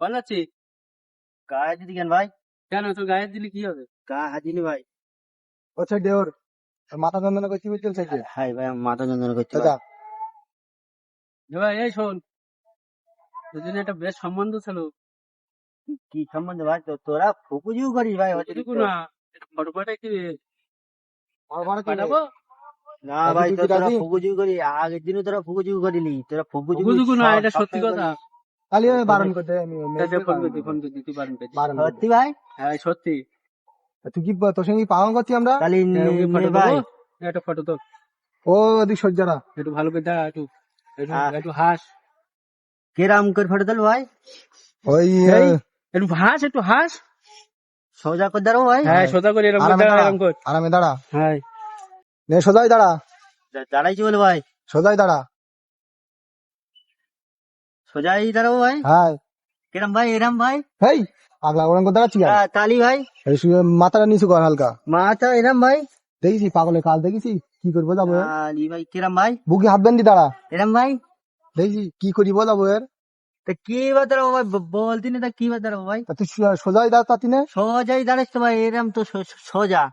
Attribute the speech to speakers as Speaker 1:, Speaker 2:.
Speaker 1: ভালো আছি।
Speaker 2: গায়ে দিদি কেন ভাই?
Speaker 1: কেন তোর গায়ে দিলে কি হবে?
Speaker 2: গায়ে হাত দিলি ভাই?
Speaker 3: আচ্ছা দেওর মাথা যন্ত্রণা করছি বুঝতে চাইছে
Speaker 2: হাই ভাই, আমার মাথা যন্ত্রণা করছে
Speaker 3: দাদা।
Speaker 2: ভাই।
Speaker 1: এ ভাই এই শোন, দুজনে একটা বেশ সম্বন্ধ ছিল।
Speaker 2: কি সম্বন্ধে ভাই? তোরা ফুকুজিও করিস ভাই অতিরিক্ত?
Speaker 1: বুঝবো না, ফটো পাঠাই কি
Speaker 3: আমার ভাড়া কি রে?
Speaker 1: পাঠাবো?
Speaker 2: না
Speaker 3: রাজি
Speaker 2: ভাই,
Speaker 3: তুই কি
Speaker 2: তোরা
Speaker 3: রাজি?
Speaker 2: ফুকুজিও করি। আগের দিনও তোরা ফুকুজিও করিলি। তোরা ফুকুজিও
Speaker 1: বুঝবো না, এটা সত্যি কথা।
Speaker 3: খালি ওই বারণ করতে আমি
Speaker 1: ফোন করছি, ফোন করছি, তুই পারেন পেয়েছিস।
Speaker 3: বারণ করতে।
Speaker 2: সত্যি ভাই?
Speaker 1: হ্যাঁ সত্যি।
Speaker 3: তুই কি তোর সঙ্গে কি পালন করছি আমরা?
Speaker 2: তাহলে
Speaker 1: ফটো
Speaker 2: ভাই
Speaker 1: দেবো, একটা ফটো তো
Speaker 3: ও ওদিক সজ্জারা
Speaker 1: একটু ভালো করে দেখা, একটু
Speaker 2: হ্যাঁ।
Speaker 1: একটু হাস,
Speaker 2: কেরাম করে ফটো তোল ভাই।
Speaker 3: ওই
Speaker 1: এই, একটু হাস, একটু হাস।
Speaker 2: সোজা করে দাঁড়াও ভাই।
Speaker 1: হ্যাঁ সোজা করে এরকম করে
Speaker 3: আরামে
Speaker 1: দাঁড়া,
Speaker 3: দাঁড়া,
Speaker 1: এরকম কর।
Speaker 3: আরামে দাঁড়া।
Speaker 1: হ্যাঁ
Speaker 3: নে সোজাই দাঁড়া,
Speaker 2: দাঁড়াইছি বলে ভাই?
Speaker 3: সোজাই দাঁড়া।
Speaker 2: সোজাই দাঁড়াবো ভাই?
Speaker 3: হ্যাঁ
Speaker 2: কেরাম ভাই? এরাম ভাই?
Speaker 3: হেই পাগলা ওরকম করে দাঁড়াচ্ছি আর
Speaker 2: তালি ভাই?
Speaker 3: মাথাটা নিচু কর হালকা।
Speaker 2: মাথা এরাম ভাই?
Speaker 3: দেখেছি পাগলের কাল দেখেছি কি করবো যাবো এর?
Speaker 2: তালি ভাই? কেরাম ভাই?
Speaker 3: বুকে হাত বেঁধে দাঁড়া,
Speaker 2: এরাম ভাই?
Speaker 3: দেখেছি কি করিব যাবো এর?
Speaker 2: তা কি বা দাঁড়াবো ভাই? বলতি না তা কি বা দাঁড়াবো ভাই?
Speaker 3: তা তুই সোজাই দাঁড়া তাতি না।
Speaker 2: সোজাই দাঁড়াচ্ছ ভাই, এরাম তো সোজা।